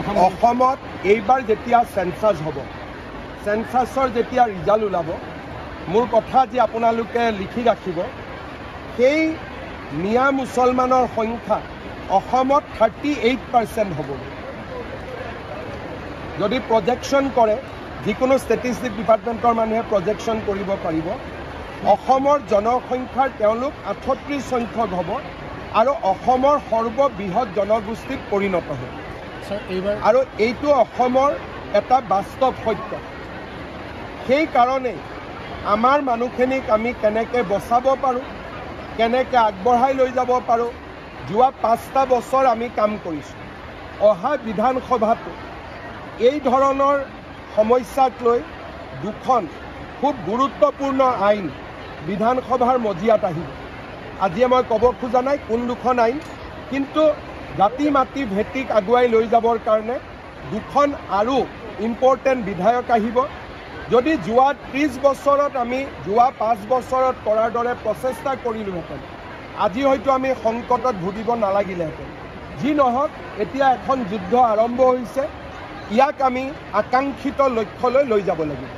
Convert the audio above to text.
অসমত এইবাৰ যেতিয়া সেন্সাস হ'ব, সেন্সাসৰ যেতিয়া ৰিজাল্ট ওলাব, মোৰ কথা আজি আপোনালোকে লিখি ৰাখিব, সেই মিয়া মুছলমানৰ সংখ্যা অসমত 38% হ'ব। যদি প্ৰজেকশ্যন কৰে, যিকোনো ষ্টেটিষ্টিক ডিপাৰ্টমেণ্টৰ মানুহে প্ৰজেকশ্যন কৰিব পাৰিব, অসমৰ জনসংখ্যাৰ তেওঁলোক 38 সংখ্যক হ'ব আৰু অসমৰ সৰ্ববৃহৎ জনগোষ্ঠীত পৰিণত হ'ব। আৰু এইটো অসমৰ এটা বাস্তৱ সত্য। সেইকাৰণে আমাৰ মানুহখিনিক আমি কেনেকৈ বচাব পাৰোঁ, কেনেকৈ আগবঢ়াই লৈ যাব পাৰোঁ, যোৱা 5টা বছৰ আমি কাম কৰিছোঁ। অহা বিধানসভাটো এই ধৰণৰ সমস্যাক লৈ দুখন খুব গুৰুত্বপূৰ্ণ আইন বিধানসভাৰ মজিয়াত আহিব। আজিয়ে মই ক'ব খোজা নাই কোন দুখন আইন, কিন্তু জাতি মাটি ভেটিক আগুৱাই লৈ যাবৰ কাৰণে দুখন আৰু ইম্পৰ্টেণ্ট বিধায়ক আহিব। যদি যোৱা 30 বছৰত আমি যোৱা 5 বছৰত কৰাৰ দৰে প্ৰচেষ্টা কৰিলোহেঁতেন, আজি হয়তো আমি সংকটত ভুগিব নালাগিলেহেঁতেন। যি নহওক, এতিয়া এখন যুদ্ধ আৰম্ভ হৈছে, ইয়াক আমি আকাংক্ষিত লক্ষ্যলৈ লৈ যাব লাগিব।